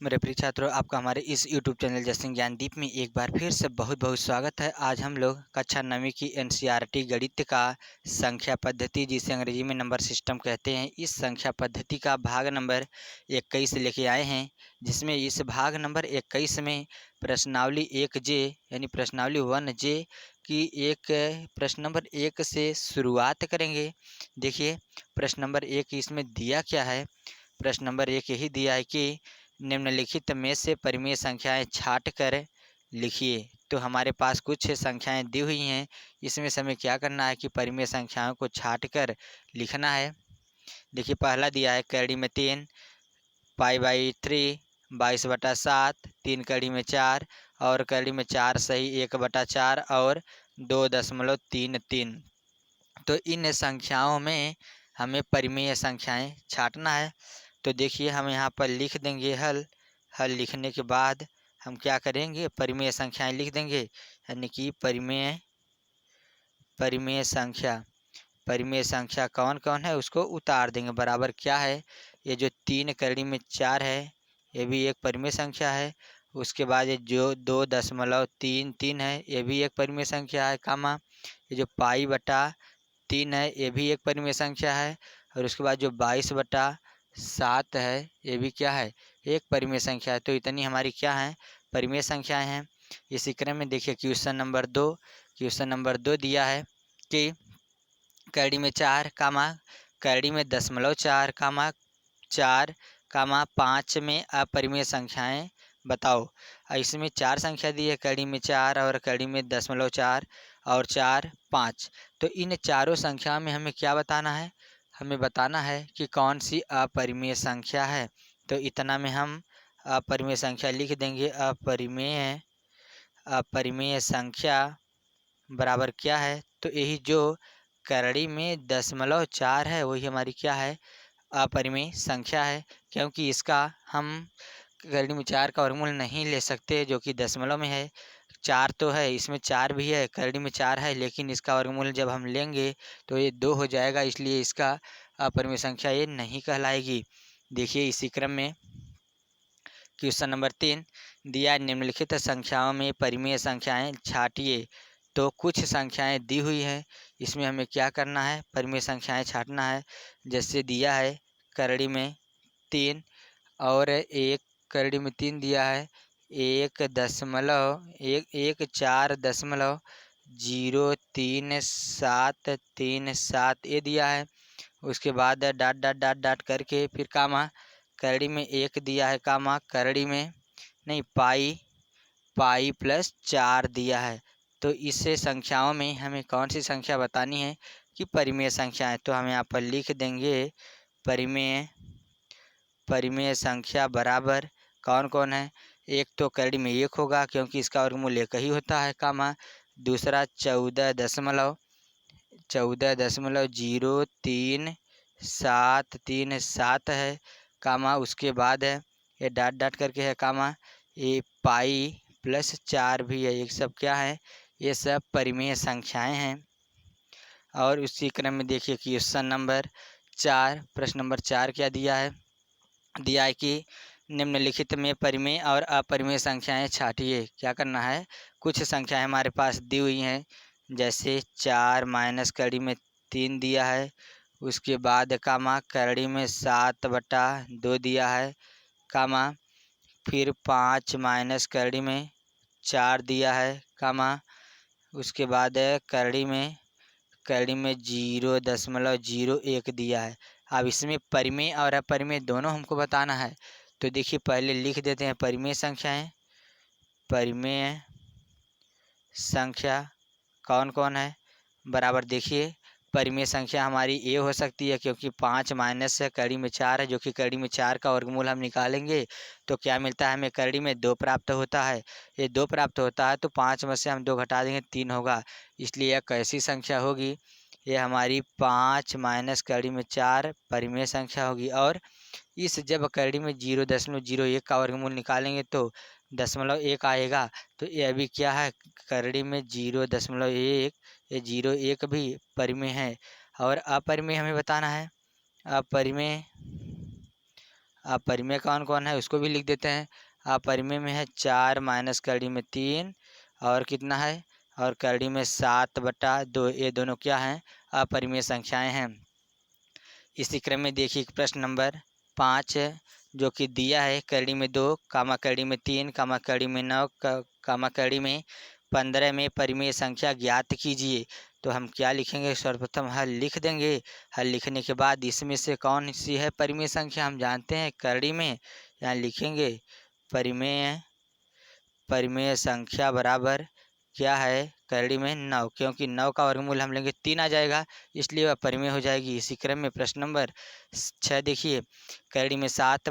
मेरे प्रिय छात्रों, आपका हमारे इस यूट्यूब चैनल जैसे ज्ञानदीप में एक बार फिर से बहुत बहुत स्वागत है। आज हम लोग कक्षा 9वीं की एनसीईआरटी गणित का संख्या पद्धति, जिसे अंग्रेजी में नंबर सिस्टम कहते हैं, इस संख्या पद्धति का भाग नंबर 21 लेके आए हैं। जिसमें इस भाग नंबर 21 में प्रश्नावली 1J यानी प्रश्नावली 1J की एक प्रश्न नंबर 1 से शुरुआत करेंगे। देखिए प्रश्न नंबर 1 इसमें दिया क्या है। प्रश्न नंबर 1 यही दिया है कि निम्नलिखित में से परिमेय संख्याएं छाँट कर लिखिए। तो हमारे पास कुछ संख्याएं दी हुई हैं, इसमें से हमें क्या करना है कि परिमेय संख्याओं को छाँट कर लिखना है। देखिए पहला दिया है कड़ी में 3, पाई/3, 22/7, 3 कड़ी में 4 और कड़ी में 4 सही 1/4 और 2.33। तो इन संख्याओं में हमें परिमेय संख्याएं छाँटना है। तो देखिए हम यहाँ पर लिख देंगे हल लिखने के बाद हम क्या करेंगे, परिमेय संख्याएं लिख देंगे। यानी कि परिमेय संख्या कौन कौन है उसको उतार देंगे। बराबर क्या है, ये जो 3 कड़ी में 4 है ये भी एक परिमेय संख्या है। उसके बाद ये जो 2.33 है ये भी एक परिमेय संख्या है, कामा ये जो पाई/3 है ये भी एक परिमेय संख्या है। और उसके बाद जो 22/7 है ये भी क्या है, एक परिमेय संख्या है। तो इतनी हमारी क्या है, परिमेय संख्याएं हैं। इसी क्रम में देखिए क्वेश्चन नंबर 2 दिया है कि कड़ी में 4 कामा कड़ी में 0.4 कामा 4 कामा 5 में अपरिमेय संख्याएं बताओ। इसमें 4 संख्या दी है, कड़ी में 4 और कड़ी में 0.4 और 4, 5। तो इन चारों संख्या में हमें क्या बताना है, हमें बताना है कि कौन सी अपरिमेय संख्या है। तो इतना में हम अपरिमेय संख्या लिख देंगे। अपरिमेय संख्या बराबर क्या है, तो यही जो कड़ी में 0.4 है वही हमारी क्या है, अपरिमेय संख्या है। क्योंकि इसका हम कड़ी में 4 का वर्गमूल नहीं ले सकते जो कि दशमलव में है। 4 तो है, इसमें 4 भी है, कड़ी में 4 है, लेकिन इसका वर्गमूल जब हम लेंगे तो ये 2 हो जाएगा, इसलिए इसका अपरिमेय संख्या ये नहीं कहलाएगी। देखिए इसी क्रम में क्वेश्चन नंबर 3 दिया, निम्नलिखित संख्याओं में परिमेय संख्याएं छाँटिए। तो कुछ संख्याएं दी हुई हैं, इसमें हमें क्या करना है, परिमेय संख्याएं छाँटना है। जैसे दिया है कड़ी में 3 और एक कड़ी में 3 दिया है 1.03737 ये दिया है। उसके बाद डॉट डॉट डॉट डॉट करके फिर कामा कड़ी में 1 दिया है, कामा कड़ी में नहीं पाई+4 दिया है। तो इससे संख्याओं में हमें कौन सी संख्या बतानी है कि परिमेय संख्या है। तो हम यहाँ पर लिख देंगे परिमेय संख्या बराबर कौन कौन है। एक तो कड़ी में 1 होगा क्योंकि इसका वर्गमूल 1 ही होता है, कामा दूसरा 14.03737 है, कामा उसके बाद है ये डॉट डॉट करके है, कामा ये पाई+4 भी है। ये सब क्या है, ये सब परिमेय संख्याएं हैं। और उसी क्रम में देखिए क्वेश्चन नंबर 4 प्रश्न नंबर 4 क्या दिया है कि निम्नलिखित में परिमेय और अपरिमेय संख्याएं छाँटिए। क्या करना है, कुछ संख्याएं हमारे पास दी हुई हैं, जैसे 4 माइनस कड़ी में 3 दिया है। उसके बाद कामा कड़ी में 7/2 दिया है, कामा फिर 5 माइनस कड़ी में 4 दिया है, कामा उसके बाद कड़ी में 0.01 दिया है। अब इसमें परिमेय और अपरिमेय दोनों हमको बताना है। तो देखिए पहले लिख देते हैं परिमेय संख्या कौन कौन है। बराबर देखिए परिमेय संख्या हमारी ए हो सकती है क्योंकि 5 माइनस कड़ी में 4 है, जो कि कड़ी में 4 का वर्गमूल हम निकालेंगे तो क्या मिलता है हमें, कड़ी में 2 प्राप्त होता है। ये 2 प्राप्त होता है तो 5 में से हम 2 घटा देंगे 3 होगा, इसलिए यह कैसी संख्या होगी, ये हमारी 5 माइनस कड़ी में 4 परिमेय संख्या होगी। और इस जब कड़ी में 0.01 का वर्गमूल निकालेंगे तो 0.1 आएगा। तो ये भी क्या है, कड़ी में 0.1, ये 0.1 भी परिमेय है। और अपरिमेय हमें बताना है, अपरिमेय अपरिमेय कौन कौन है उसको भी लिख देते हैं। अपरिमेय में है 4 माइनस कड़ी में 3 और कितना है, और कड़ी में 7/2। ये दोनों क्या हैं, अपरिमेय संख्याएं हैं। इसी क्रम में देखिए प्रश्न नंबर 5 जो कि दिया है कड़ी में 2 कामा कड़ी में 3 कामा कड़ी में 9 कामा कड़ी में 15 में परिमेय संख्या ज्ञात कीजिए। तो हम क्या लिखेंगे, सर्वप्रथम हल लिख देंगे। हल लिखने के बाद इसमें से कौन सी है परिमेय संख्या हम जानते हैं कड़ी में, यहाँ लिखेंगे परिमेय परिमेय संख्या बराबर क्या है कड़ी में 9, क्योंकि 9 का वर्गमूल हम लेंगे 3 आ जाएगा, इसलिए वह परिमेय हो जाएगी। इसी क्रम में प्रश्न नंबर 6 देखिए, कड़ी में 7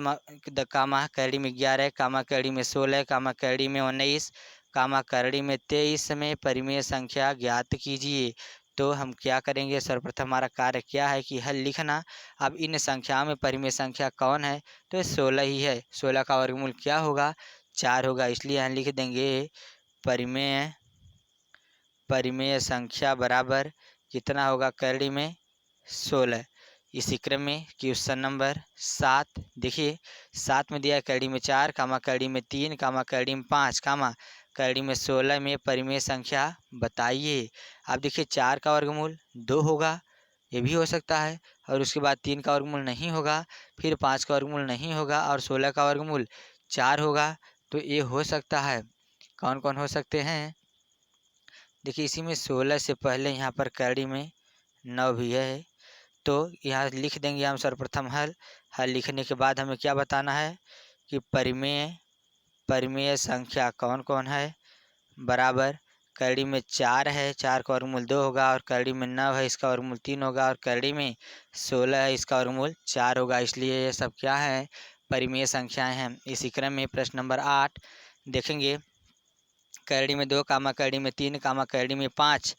कामा कड़ी में 11 कामा कड़ी में 16 कामा कड़ी में 19 कामा कड़ी में 23 में परिमेय संख्या ज्ञात कीजिए। तो हम क्या करेंगे, सर्वप्रथम हमारा कार्य क्या है कि हल लिखना। अब इन संख्याओं में परिमेय संख्या कौन है, तो 16 ही है। 16 का वर्गमूल क्या होगा, 4 होगा, इसलिए यहाँ लिख देंगे परिमेय परिमेय संख्या बराबर कितना होगा कड़ी में 16। इसी क्रम में क्वेश्चन नंबर 7 देखिए, 7 में दिया है कड़ी में 4 कामा कड़ी में 3 कामा कड़ी में 5 कामा कड़ी में 16 में परिमेय संख्या बताइए। अब देखिए 4 का वर्गमूल 2 होगा, ये भी हो सकता है, और उसके बाद 3 का वर्गमूल नहीं होगा, फिर 5 का वर्गमूल नहीं होगा, और 16 का वर्गमूल 4 होगा। तो ये हो सकता है, कौन कौन हो सकते हैं, देखिए इसी में 16 से पहले यहाँ पर कड़ी में 9 भी है, तो यहाँ लिख देंगे हम सर्वप्रथम हल। हल लिखने के बाद हमें क्या बताना है कि परिमेय परिमेय संख्या कौन कौन है बराबर कड़ी में 4 है, 4 का वर्गमूल 2 होगा, और कड़ी में 9 है, इसका वर्गमूल 3 होगा, और कड़ी में 16 है, इसका वर्गमूल 4 होगा, इसलिए ये सब क्या है परिमेय संख्याएं हैं। इसी क्रम में प्रश्न नंबर 8 देखेंगे, कड़ी में 2 कामा कड़ी में 3 कामा कड़ी में 5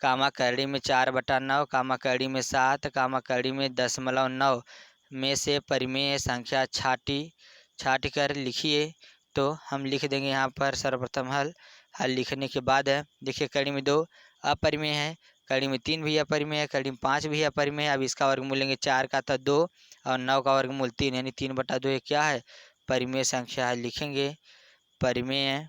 कामा कड़ी में 4/9 कामा कड़ी में 7 कामा कड़ी में 0.9 में से परिमेय संख्या छाट कर लिखिए। तो हम लिख देंगे यहाँ पर सर्वप्रथम हल। हल लिखने के बाद देखिए कड़ी में 2 अपरिमेय है, कड़ी में 3 भी अपरिमेय है, कड़ी में 5 भी अपरिमेय है। अब इसका वर्गमूल लेंगे 4 का था 2 और 9 का वर्गमूल 3, यानी 3/2 ये क्या है परिमेय संख्या है। लिखेंगे परिमेय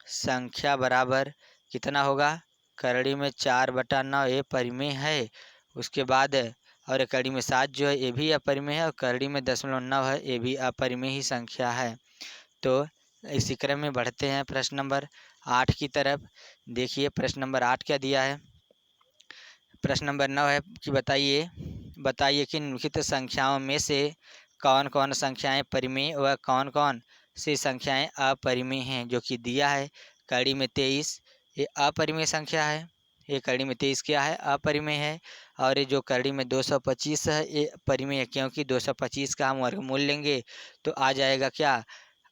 संख्या बराबर कितना होगा, कड़ी में 4/9 ये परिमेय है। उसके बाद और कड़ी में 7 जो है ये भी अपरिमेय है, और कड़ी में 0.9 है, ये भी अपरिमेय ही संख्या है। तो इसी क्रम में बढ़ते हैं प्रश्न नंबर 8 की तरफ। देखिए प्रश्न नंबर 8 क्या दिया है, प्रश्न नंबर 9 है कि बताइए कि निम्नलिखित संख्याओं में से कौन कौन संख्याएं परिमेय व कौन कौन सी संख्याएं अपरिमेय हैं। जो कि दिया है कड़ी में 23 ये अपरिमेय संख्या है, ये कड़ी में 23 क्या है अपरिमेय है, और ये जो कड़ी में 225 है ये परिमेय है, क्योंकि 225 का हम वर्गमूल लेंगे तो आ जाएगा क्या,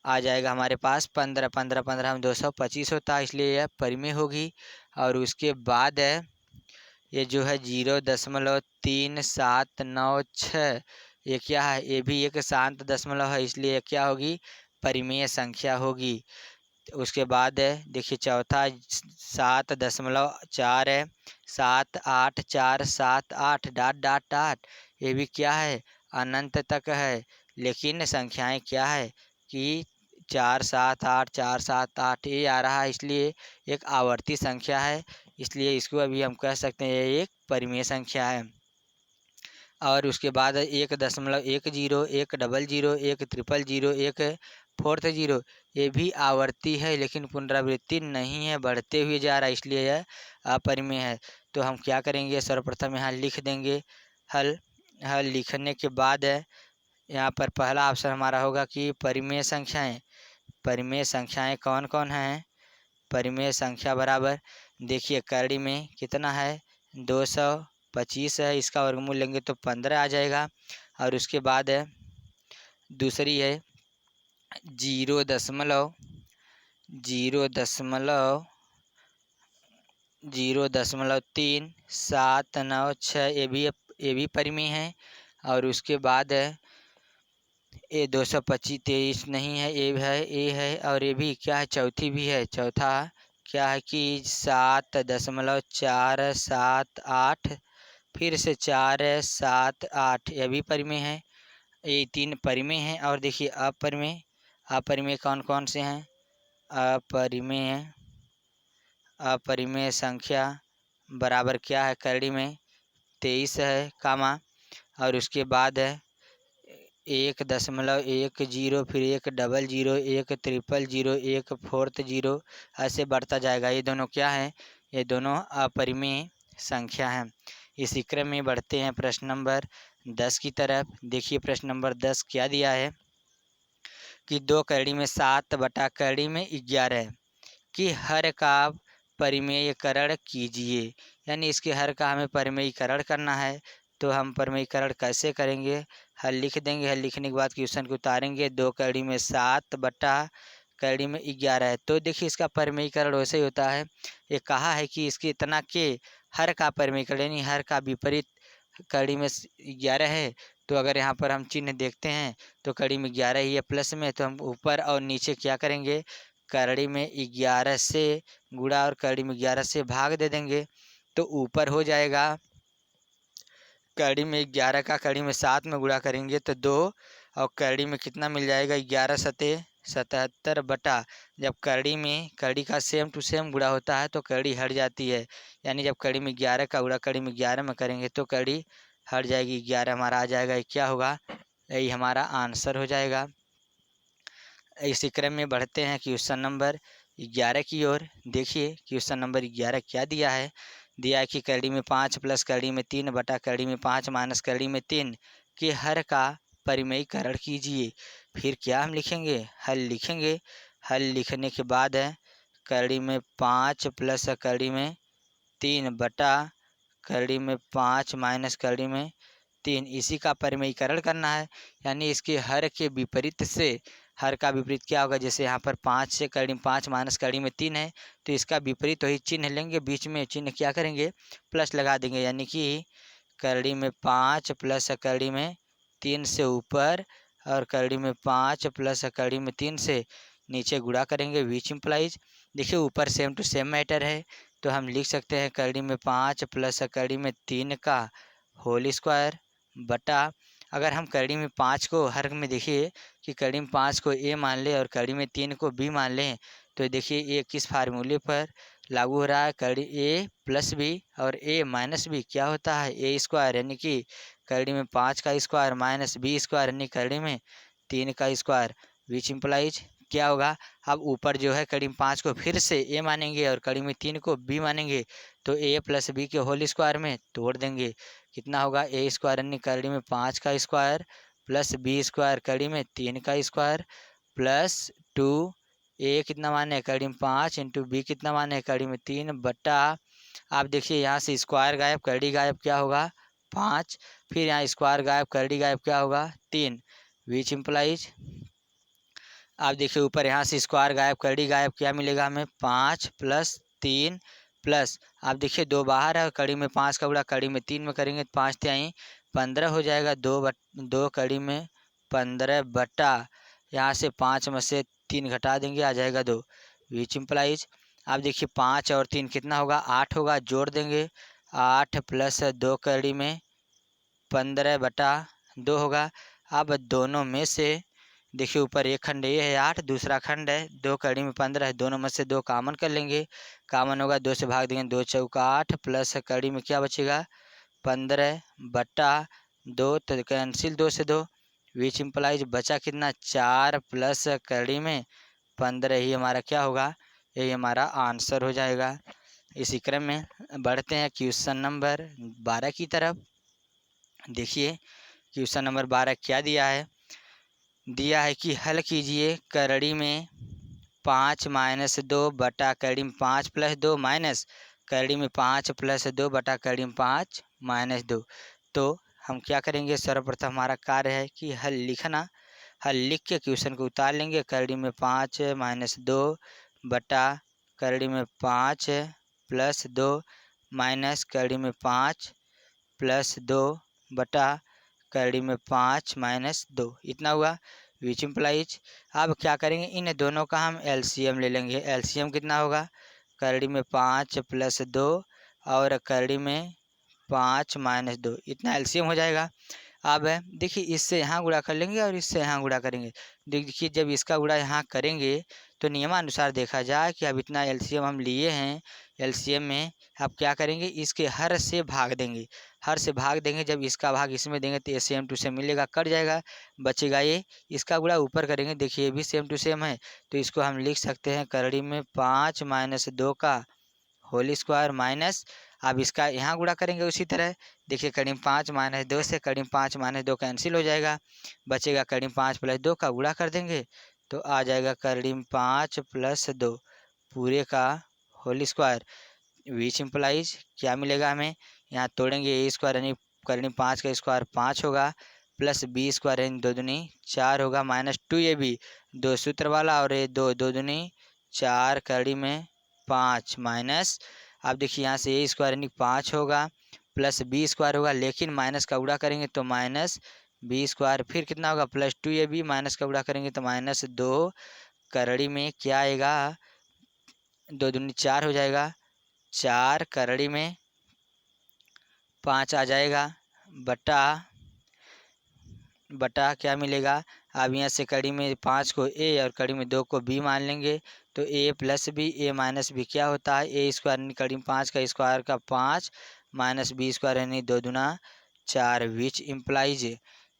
आ जाएगा हमारे पास 15 15 15 हम 225 होता है, इसलिए यह परिमेय होगी। और उसके बाद है ये जो है 0.3796 ये क्या है, ये भी एक शांत दशमलव है, इसलिए क्या होगी परिमेय संख्या होगी। उसके बाद है देखिए चौथा 7.4 है, 78478 ये भी क्या है अनंत तक है, लेकिन संख्याएं क्या है कि 478 ये आ रहा है, इसलिए एक आवर्ती संख्या है, इसलिए इसको अभी हम कह सकते हैं ये एक परिमेय संख्या है। और उसके बाद 1.10 100 100 100 ये भी आवर्ती है, लेकिन पुनरावृत्ति नहीं है, बढ़ते हुए जा रहा है, इसलिए यह अपरिमेय है। तो हम क्या करेंगे, सर्वप्रथम यहाँ लिख देंगे हल। हल लिखने के बाद यहाँ पर पहला ऑप्शन हमारा होगा कि परिमेय संख्याएं कौन कौन हैं। परिमेय संख्या बराबर देखिए कड़ी में कितना है 225 है, इसका वर्गमूल लेंगे तो 15 आ जाएगा। और उसके बाद है दूसरी है 0.39796 ये भी परिमेय है। और उसके बाद है ये 225 नहीं है, ये है, और ये भी क्या है चौथी भी है, चौथा क्या है कि 7.478 फिर से 478 यह भी परिमेय है। ये 3 परिमेय हैं। और देखिए अपरिमेय, अपरिमेय कौन कौन से हैं? अपरिमेय, अपरिमेय संख्या बराबर क्या है करड़ी में? 23 है कामा, और उसके बाद है 1.10, फिर 100, 100, 140, ऐसे बढ़ता जाएगा। ये दोनों क्या है? ये दोनों अपरिमेय संख्या हैं। इसी क्रम में बढ़ते हैं प्रश्न नंबर 10 की तरफ। देखिए प्रश्न नंबर 10 क्या दिया है कि 2 करड़ी में 7 बटा करड़ी में 11 है कि हर का परिमेयकरण कीजिए। यानी इसके हर का हमें परिमेयीकरण करना है। तो हम परिमेयीकरण कैसे करेंगे? हल लिख देंगे। हल लिखने के बाद क्वेश्चन को उतारेंगे। 2 कड़ी में 7 बटा कड़ी में 11 है। तो देखिए इसका परिमेयीकरण वैसे ही होता है। ये कहा है कि इसके इतना के हर का परिमेयीकरण, यानी हर का विपरीत कड़ी में 11 है। तो अगर यहाँ पर हम चिन्ह देखते हैं तो कड़ी में 11 ही है प्लस में, तो हम ऊपर और नीचे क्या करेंगे? करड़ी में 11 से गुणा और करड़ी में 11 से भाग दे देंगे। तो ऊपर हो जाएगा करड़ी में 11 का करड़ी में 7 में गुणा करेंगे तो 2, और करड़ी में कितना मिल जाएगा? 11 सते 77 बटा, जब करड़ी का सेम टू सेम गुणा होता है तो करड़ी हट जाती है। यानी जब करड़ी में 11 का गुणा करड़ी में 11 में करेंगे तो करड़ी हट जाएगी। 11 हमारा आ जाएगा। ये क्या होगा? यही हमारा आंसर हो जाएगा। इसी क्रम में बढ़ते हैं क्वेश्चन नंबर 11 की ओर। देखिए क्वेश्चन नंबर 11 क्या दिया है? दिया है कि करड़ी में 5 प्लस करड़ी में 3 बटा करड़ी में 5 माइनस करड़ी में 3 के हर का परिमेयीकरण कीजिए। फिर क्या हम लिखेंगे? हल लिखेंगे। हल लिखने के बाद है करड़ी में 5 प्लस करड़ी में 3 बटा करड़ी में 5 माइनस करड़ी में 3, इसी का परिमेयीकरण करना है। यानी इसके हर के विपरीत से, हर का विपरीत क्या होगा? जैसे यहाँ पर 5 से करड़ी में 5 माइनस करड़ी में 3 है, तो इसका विपरीत वही चिन्ह लेंगे। बीच में चिन्ह क्या करेंगे? प्लस लगा देंगे। यानी कि करड़ी में 5 प्लस करड़ी में 3 से ऊपर, और करड़ी में 5 प्लस करड़ी में 3 से नीचे गुणा करेंगे। विच इम्प्लाइज, देखिए ऊपर सेम टू सेम मैटर है, तो हम लिख सकते हैं करड़ी में 5 प्लस करड़ी में 3 का होल स्क्वायर बटा, अगर हम करड़ी में 5 को हर में, देखिए कि करड़ी में 5 को ए मान लें और करड़ी में 3 को बी मान लें, तो देखिए ये किस फार्मूले पर लागू हो रहा है? करड़ी ए प्लस बी और ए माइनस बी क्या होता है? ए स्क्वायर, यानी कि करड़ी में 5 का स्क्वायर माइनस बी स्क्वायर, यानी करड़ी में 3 का स्क्वायर। विच इम्प्लाइज क्या होगा? अब ऊपर जो है कड़ी में 5 को फिर से ए मानेंगे और कड़ी में 3 को बी मानेंगे, तो ए प्लस बी के होल स्क्वायर में तोड़ देंगे। कितना होगा? ए स्क्वायर, यानी कड़ी में 5 का स्क्वायर प्लस बी स्क्वायर कड़ी में 3 का स्क्वायर प्लस 2, ए कितना माने? कड़ी में 5 इंटू बी कितना माने? कड़ी में 3 बटा, आप देखिए यहाँ से स्क्वायर गायब करड़ी गायब, क्या होगा? 5, फिर यहाँ स्क्वायर गायब करड़ी गायब, क्या होगा? 3। विच इम्प्लाइज, आप देखिए ऊपर यहाँ से स्क्वायर गायब करड़ी गायब, क्या मिलेगा हमें? 5 प्लस 3 प्लस, आप देखिए 2 बाहर है, कड़ी में 5 का गुणा कड़ी में 3 में करेंगे तो 5 तिहाई 15 हो जाएगा। 2 कड़ी में 15 बटा, यहाँ से 5 में से 3 घटा देंगे, आ जाएगा 2। विच इम्प्लाइज, आप देखिए 5 और 3 कितना होगा? 8 होगा, जोड़ देंगे। 8 प्लस 2 कड़ी में 15 बटा 2 होगा। अब दोनों में से देखिए ऊपर एक खंड ये है 8, दूसरा खंड है 2 कड़ी में 15 है, दोनों में से 2 कामन कर लेंगे। कामन होगा 2 से भाग देंगे, 2 चौका 8 प्लस कड़ी में क्या बचेगा? 15 बटा 2, तो कैंसिल 2 से 2। विच इम्प्लाइज बचा कितना? 4 प्लस कड़ी में 15, ही हमारा क्या होगा? यही हमारा आंसर हो जाएगा। इसी क्रम में बढ़ते हैं क्वेश्चन नंबर 12 की तरफ। देखिए क्वेश्चन नंबर 12 क्या दिया है? दिया है कि हल कीजिए करड़ी में 5 माइनस 2 बटा करड़ी में 5 प्लस 2 माइनस करड़ी में 5 प्लस 2 बटा करड़ी में 5 माइनस 2। तो हम क्या करेंगे? सर्वप्रथम हमारा कार्य है कि हल लिखना। हल लिख के क्वेश्चन को उतार लेंगे। करड़ी में 5 माइनस 2 बटा करड़ी में 5 प्लस 2 माइनस करड़ी में 5 प्लस 2 बटा करड़ी में 5 माइनस 2, इतना हुआ। विच इम्प्लाइज, अब क्या करेंगे? इन दोनों का हम एलसीएम ले लेंगे। एलसीएम कितना होगा? करड़ी में 5 प्लस 2 और करड़ी में 5 माइनस 2, इतना एलसीएम हो जाएगा। अब देखिए इससे यहाँ गुणा कर लेंगे और इससे यहाँ गुणा करेंगे। देखिए जब इसका गुणा यहाँ करेंगे तो नियमानुसार देखा जाए कि अब इतना एलसीएम हम लिए हैं, एलसीएम में अब क्या करेंगे, इसके हर से भाग देंगे। हर से भाग देंगे, जब इसका भाग इसमें देंगे तो ये सेम टू सेम मिलेगा, कट जाएगा, बचेगा ये। इसका गुणा ऊपर करेंगे, देखिए ये भी सेम टू सेम है, तो इसको हम लिख सकते हैं करड़ी में 5 - 2 का होल स्क्वायर माइनस। अब इसका यहाँ गुणा करेंगे उसी तरह, देखिए करीब 5 - 2 से करीब 5 - 2 कैंसिल हो जाएगा, बचेगा करीब 5 + 2 का गुणा कर देंगे तो आ जाएगा करीब 5 + 2 पूरे का होल स्क्वायर, विच इम्प्लाइज क्या मिलेगा हमें, यहाँ तोड़ेंगे ए स्क्वायर यानी करीब 5 का स्क्वायर 5 होगा, प्लस बी स्क्वायर यानी 2 दूनी 4 होगा, -2 ये भी 2 सूत्र वाला और ये 2 2 दूनी 4 कड़ी में 5 माइनस। अब देखिए यहाँ से ए स्क्वायर यानी 5 होगा, प्लस बी स्क्वायर होगा, लेकिन माइनस का गुणा करेंगे तो माइनस बी स्क्वायर, फिर कितना होगा +2 ये भी, माइनस का गुणा करेंगे तो -2 करड़ी में क्या आएगा, 2 दूनी 4 हो जाएगा, 4 करड़ी में 5 आ जाएगा, बटा बटा क्या मिलेगा। अब यहाँ से कड़ी में 5 को ए और कड़ी में 2 को बी मान लेंगे तो ए प्लस बी, ए माइनस बी क्या होता है, ए स्क्वायर यानी कड़ी में 5 का स्क्वायर का 5 माइनस बी स्क्वायर यानी 2 दूना 4, विच इम्प्लाइज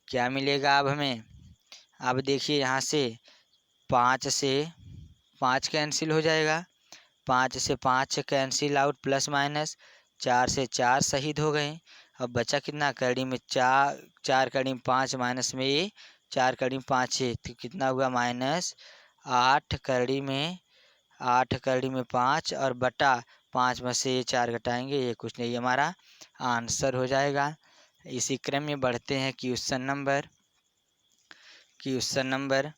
क्या मिलेगा अब हमें। अब देखिए यहाँ से 5 से 5 कैंसिल हो जाएगा, 5 से 5 कैंसिल आउट, प्लस माइनस 4 से 4 शहीद हो गए। अब बचा कितना, कड़ी में 4, 4 कड़ी में 5 माइनस में ये 4 कड़ी में 5 है तो कितना हुआ -8 कड़ी में 8 कड़ी में 5 और बटा 5 में से ये 4 घटाएंगे, ये कुछ नहीं हमारा आंसर हो जाएगा। इसी क्रम में बढ़ते हैं क्वेश्चन नंबर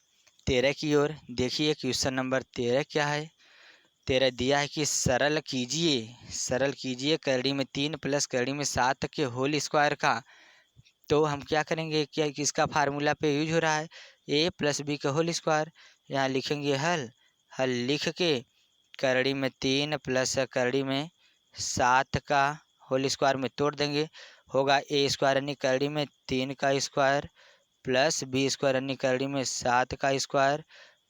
13 की ओर। देखिए क्वेश्चन नंबर 13 क्या है। 13 दिया है कि सरल कीजिए करड़ी में 3 प्लस करड़ी में 7 के होल स्क्वायर का। तो हम क्या करेंगे, क्या किसका फार्मूला पे यूज हो रहा है, ए प्लस बी का होल स्क्वायर। यहाँ लिखेंगे हल लिख के करड़ी में 3 प्लस करड़ी में 7 का होल स्क्वायर में तोड़ देंगे, होगा ए स्क्वायर यानी करड़ी में 3 का स्क्वायर प्लस बी स्क्वायर यानी करड़ी में 7 का स्क्वायर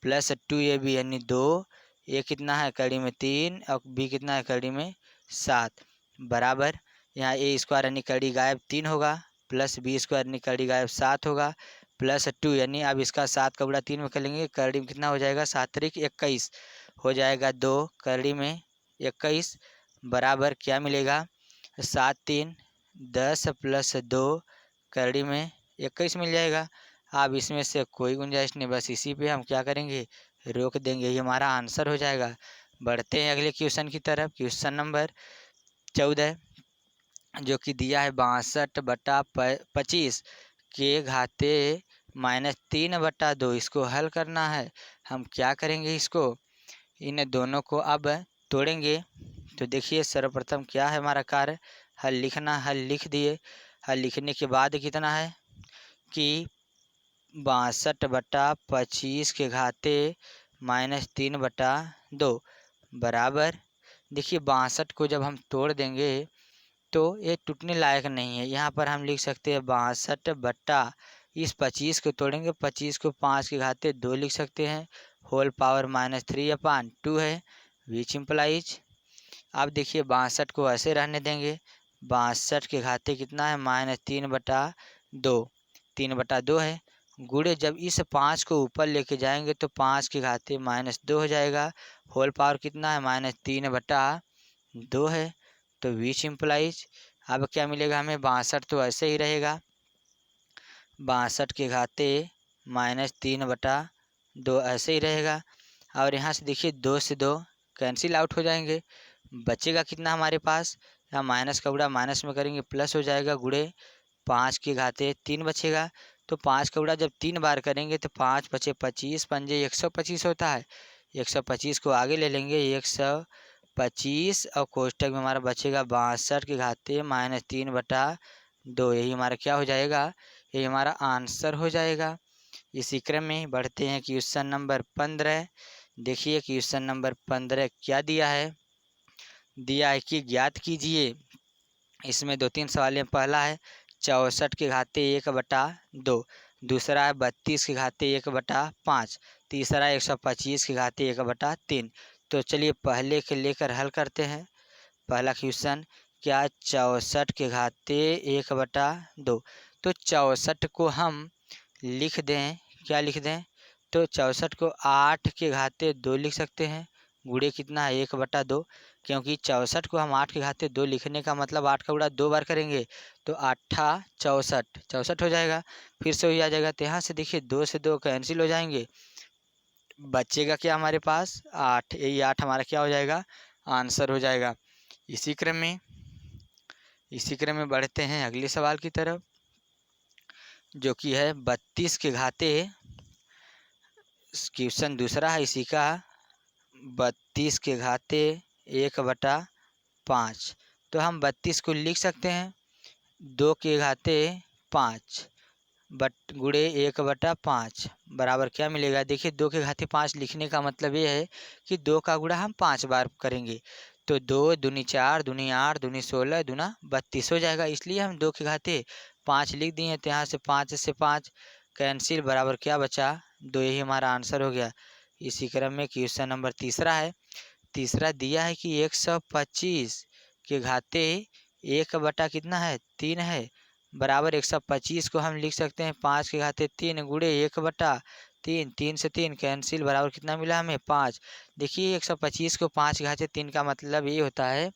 प्लस 2 ए बी यानी 2, ए कितना है कड़ी में 3 और बी कितना है कड़ी में 7, बराबर यहाँ ए स्क्वायर यानी कड़ी गायब 3 होगा, प्लस बी स्क्वायर यानी कड़ी गायब 7 होगा, प्लस 2 यानी अब इसका 7 का गुणा 3 में कर लेंगे, कड़ी में कितना हो जाएगा 7 त्रिक 21 हो जाएगा 2 कड़ी में 21, बराबर क्या मिलेगा 7 3 10 प्लस 2 कड़ी में 21 मिल जाएगा। अब इसमें से कोई गुंजाइश नहीं, बस इसी पे हम क्या करेंगे रोक देंगे, ये हमारा आंसर हो जाएगा। बढ़ते हैं अगले क्वेश्चन की तरफ। क्वेश्चन नंबर 14 जो कि दिया है 62/25 के घाते -3/2, इसको हल करना है। हम क्या करेंगे, इसको इन दोनों को अब तोड़ेंगे। तो देखिए सर्वप्रथम क्या है हमारा कार्य, हल लिखना, हल लिख दिए। हल लिखने के बाद कितना है कि 62/25 के घाते -3/2 बराबर, देखिए 62 को जब हम तोड़ देंगे तो ये टूटने लायक नहीं है। यहाँ पर हम लिख सकते हैं 62 बट्टा इस 25 को तोड़ेंगे, 25 को 5 के घाते 2 लिख सकते हैं, होल पावर -3/2 है, विच इम्प्लाइज। अब देखिए 62 को ऐसे रहने देंगे, 62 के घाते कितना है -3/2, 3/2 है, गुणे जब इस 5 को ऊपर लेके जाएंगे तो 5 के घाते -2 हो जाएगा, होल पावर कितना है -3/2 है, तो विच इम्प्लाइज। अब क्या मिलेगा हमें, 62 तो ऐसे ही रहेगा, 62 के घाते -3/2 ऐसे ही रहेगा। और यहाँ से देखिए 2 से 2 कैंसिल आउट हो जाएंगे, बचेगा कितना हमारे पास, यहाँ माइनस का गुणा माइनस में करेंगे प्लस हो जाएगा, गुणे 5 के घाते 3 बचेगा, तो 5 का गुणा जब 3 बार करेंगे तो 5 × 5 = 25, पंजे 125 होता है, 125 को आगे ले लेंगे 125 और कोष्टक में हमारा बचेगा 62 के घाते -3/2, यही हमारा क्या हो जाएगा, यही हमारा आंसर हो जाएगा। इसी क्रम में बढ़ते हैं क्वेश्चन नंबर 15। देखिए क्वेश्चन नंबर 15 क्या दिया है, दिया है कि ज्ञात कीजिए, इसमें 2-3 सवाल हैं। पहला है 64 के घाते 1/2। दूसरा है 32 के घाते 1/5। तीसरा 125 के घाते 1/3। तो चलिए पहले के लेकर हल करते हैं। पहला क्वेश्चन, क्या 64 के घाते 1/2। तो 64 को हम लिख दें, क्या लिख दें, तो 64 को 8 के घाते 2 लिख सकते हैं। गुणे कितना है 1/2, क्योंकि 64 को हम 8 के घाते 2 लिखने का मतलब 8 का गुणा 2 बार करेंगे तो 8 64 64 हो जाएगा। फिर से वही आ जाएगा, तो यहाँ से देखिए 2 से 2 कैंसिल हो जाएंगे, बचेगा क्या हमारे पास 8। यही 8 हमारा क्या हो जाएगा, आंसर हो जाएगा। इसी क्रम में बढ़ते हैं अगले सवाल की तरफ, जो कि है 32 के घाते, क्वेश्चन दूसरा है इसी का, 32 के घाते 1/5। तो हम 32 को लिख सकते हैं 2 के घाते 5 गुणे 1/5 बराबर क्या मिलेगा। देखिए 2 के घाते 5 लिखने का मतलब ये है कि 2 का गुणा हम 5 बार करेंगे, तो 2 दूनी 4 दूनी 8 दूनी 16 दूना 32 हो जाएगा। इसलिए हम 2 के घाते 5 लिख दिए, तो यहाँ से 5 से 5 कैंसिल, बराबर क्या बचा 2। यही हमारा आंसर हो गया। इसी क्रम में क्वेश्चन नंबर तीसरा है। तीसरा दिया है कि 125 के घाते 1 बटा कितना है 3 है, बराबर 125 को हम लिख सकते हैं 5 के घाते 3 गुणे 1/3। 3 से 3 कैंसिल, बराबर कितना मिला हमें 5। देखिए 125 को 5 के घाते 3 का मतलब ये होता है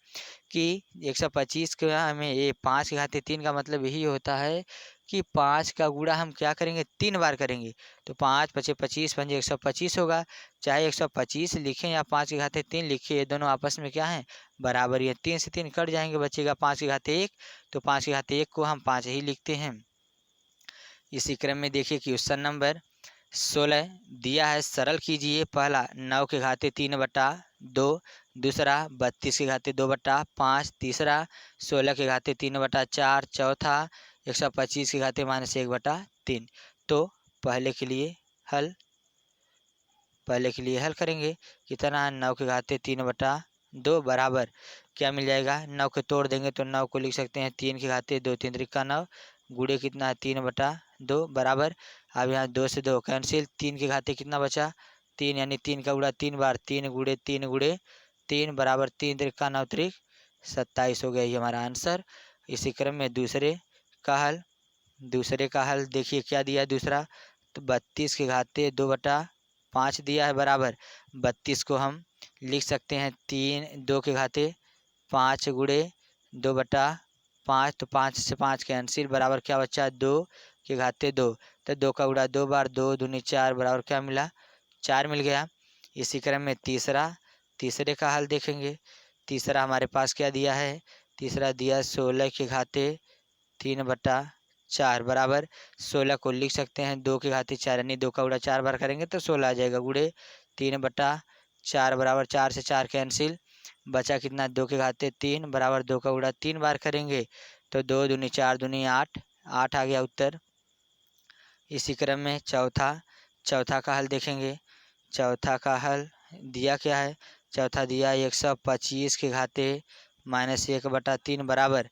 कि 125 के हमें ये 5 के घाते 3 का मतलब यही होता है कि 5 का गुणा हम क्या करेंगे 3 बार करेंगे, तो 5 पचे 25 पंजे 125 होगा। चाहे 125 लिखें या 5 के घाते 3 लिखें, ये दोनों आपस में क्या है बराबर। ये 3 से 3 कट जाएंगे, बचेगा 5 के घाते 1, तो 5 के घाते 1 को हम 5 ही लिखते हैं। इसी क्रम में देखिए क्वेश्चन नंबर 16 दिया है, सरल कीजिए। पहला 9 के घाते 3/2। दूसरा 32 के घाते 2/5। तीसरा 16 के घाते 3/4। चौथा 125 के घाते -1/3। तो पहले के लिए हल करेंगे। कितना है 9 के घाते 3/2 बराबर क्या मिल जाएगा, 9 को तोड़ देंगे तो 9 को लिख सकते हैं 3 के घाते 2 3 त्रिका 9 गुणे कितना है 3/2 बराबर। अब यहाँ 2 से 2 कैंसिल, 3 के घाते कितना बचा 3, यानी 3 का गुणा 3 बार, 3 गुणे 3 बराबर 3 त्रिका 9 त्रिक 27 हो गया, ये हमारा आंसर। इसी क्रम में दूसरे का हल देखिए क्या दिया है दूसरा, तो 32 के घाते 2/5 दिया है, बराबर 32 को हम लिख सकते हैं 2 के घाते 5 गुणे 2/5। तो 5 से 5 कैंसिल, बराबर क्या बचा 2 के घाते 2, तो 2 का गुणा 2 बार, 2 दूनी 4 बराबर क्या मिला 4 मिल गया। इसी क्रम में तीसरे का हल देखेंगे। तीसरा हमारे पास क्या दिया है, तीसरा दिया 16 के घाते 3/4 बराबर 16 को लिख सकते हैं 2 के घाते 4, यानी 2 का गुणा 4 बार करेंगे तो 16 आ जाएगा, गुणे 3/4 बराबर 4 से 4 कैंसिल, बचा कितना 2 के घाते 3 बराबर 2 का गुणा 3 बार करेंगे तो 2 दूनी 4 दूनी 8 आ गया उत्तर। इसी क्रम में चौथा का हल देखेंगे। चौथा का हल दिया क्या है, चौथा दिया 125 के घाते -1/3 बराबर,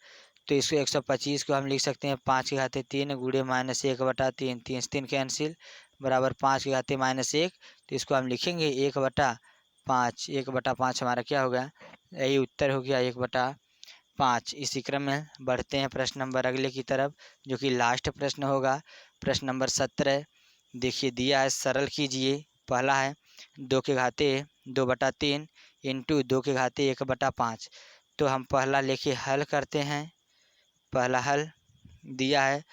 तो इसको 125 को हम लिख सकते हैं 5 के घाते 3 गुणे -1/3। 3 से 3 कैंसिल, बराबर 5 के घाते -1, तो इसको हम लिखेंगे 1/5। 1/5 हमारा क्या होगा, यही उत्तर हो गया 1/5। इसी क्रम में बढ़ते हैं प्रश्न नंबर अगले की तरफ, जो कि लास्ट प्रश्न होगा। प्रश्न नंबर 17 देखिए दिया है, सरल कीजिए। पहला है 2 के घाते 2/3 इंटू 2 के घाते 1/5। तो हम पहला लेके हल करते हैं। पहला हल दिया है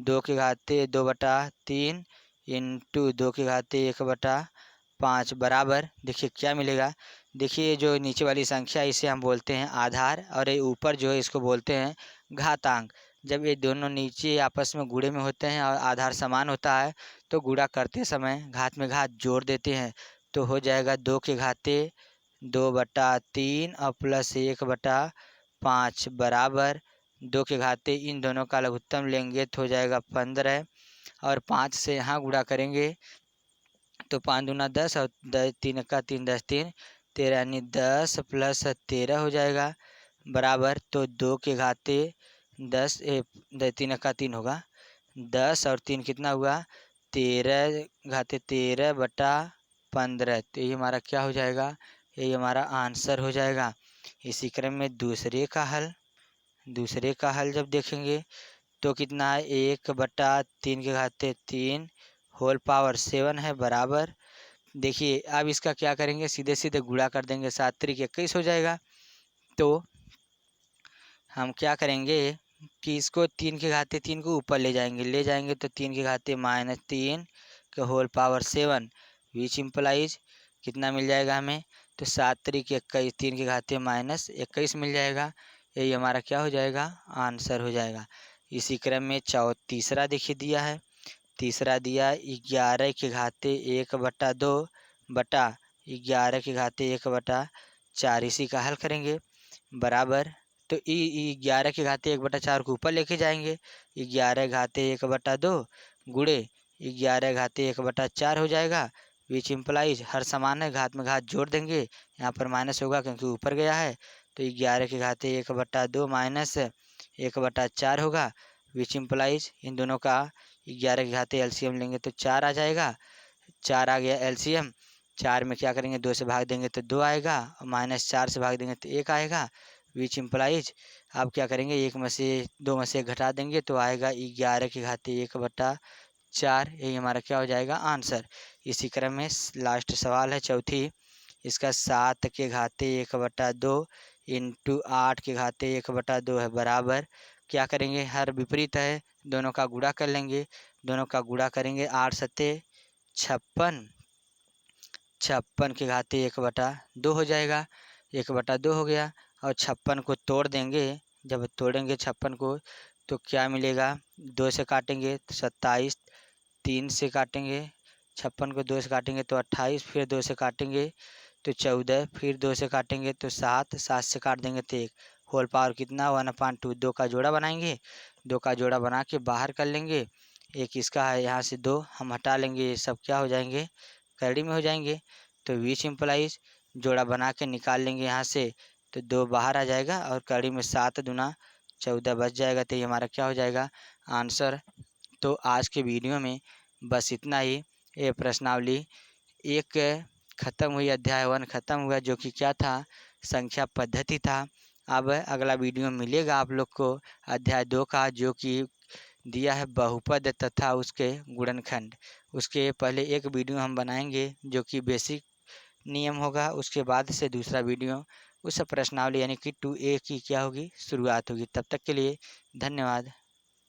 2 के घाते 2/3 इंटू 2 के घाते 1/5 बराबर, देखिए क्या मिलेगा। देखिए जो नीचे वाली संख्या इसे हम बोलते हैं आधार, और ये ऊपर जो है इसको बोलते हैं घातांक। जब ये दोनों नीचे आपस में गुणे में होते हैं और आधार समान होता है तो गुणा करते समय घात में घात जोड़ देते हैं, तो हो जाएगा 2 के घाते 2/3 और प्लस 1/5 बराबर 2 के घाते इन दोनों का लघुत्तम लेंगे तो हो जाएगा 15, और 5 से यहाँ गुणा करेंगे तो 5 दूना 10 और 3 का 3 10 3 13, यानी 10 प्लस 13 हो जाएगा बराबर। तो 2 के घाते 10 3 का 3 होगा, 10 और 3 कितना हुआ, 13 तो ये हमारा क्या हो जाएगा, ये हमारा आंसर हो जाएगा। इसी क्रम में दूसरे का हल जब देखेंगे तो कितना है, 1/3 होल पावर 7 है बराबर। देखिए अब इसका क्या करेंगे, सीधे सीधे गुणा कर देंगे, 7×3 = 21 हो जाएगा। तो हम क्या करेंगे कि इसको 3×3 को ऊपर ले जाएंगे तो 3×3 के होल पावर 7 विच इम्प्लाइज कितना मिल जाएगा हमें, तो 7×3 3×-21 मिल जाएगा। यही हमारा क्या हो जाएगा, आंसर हो जाएगा। इसी क्रम में तीसरा देखिए दिया है, तीसरा दिया 11×1/2 बटा 11×1/4, इसी का हल करेंगे बराबर। तो 11×1/4 को ऊपर लेके जाएंगे, 11×1/2 गुणे 11×1/4 हो जाएगा, विच इम्प्लाइज हर समान है, घात में घात जोड़ देंगे, यहाँ पर माइनस होगा क्योंकि ऊपर गया है। तो 11×1/2 माइनस 1/4 होगा, विच इम्प्लाइज इन दोनों का 11 की एलसीएम लेंगे तो 4 आ जाएगा, 4 आ गया एलसीएम। 4 में क्या करेंगे, 2 से भाग देंगे तो 2 आएगा, और -4 से भाग देंगे तो 1 आएगा, विच इम्प्लाइज अब क्या करेंगे, 1 में से 2 में से घटा देंगे तो आएगा 11×1/4। यही हमारा क्या हो जाएगा, आंसर। इसी क्रम में लास्ट सवाल है चौथी, इसका 7×1/2 इंटू 8×1/2 है बराबर। क्या करेंगे, हर विपरीत है, दोनों का गुणा कर लेंगे, दोनों का गुणा करेंगे, 8×7 56, 56×1/2 हो जाएगा, 1/2 हो गया। और 56 को तोड़ देंगे, जब तोड़ेंगे 56 को तो क्या मिलेगा, 2 से काटेंगे तो 27, 3 से काटेंगे 56 को, 2 से काटेंगे तो 28, फिर 2 से काटेंगे तो 14, फिर 2 से काटेंगे तो 7, 7 से काट देंगे तो 1, होल पावर कितना 1/2, 2 का जोड़ा बनाएंगे, 2 का जोड़ा बना के बाहर कर लेंगे, एक इसका है, यहाँ से 2 हम हटा लेंगे, ये सब क्या हो जाएंगे, कैडी में हो जाएंगे। तो विच इम्प्लाइज जोड़ा बना के निकाल लेंगे यहाँ से, तो 2 बाहर आ जाएगा और कड़ी में 7×2 = 14 बच जाएगा। तो ये हमारा क्या हो जाएगा, आंसर। तो आज के वीडियो में बस इतना ही। ये प्रश्नावली एक ख़त्म हुई, अध्याय 1 ख़त्म हुआ, जो कि क्या था, संख्या पद्धति था। अब अगला वीडियो मिलेगा आप लोग को अध्याय 2 का, जो कि दिया है बहुपद तथा उसके गुणनखंड। उसके पहले एक वीडियो हम बनाएंगे जो कि बेसिक नियम होगा, उसके बाद से दूसरा वीडियो उस प्रश्नावली यानी कि 2A की क्या होगी, शुरुआत होगी। तब तक के लिए धन्यवाद।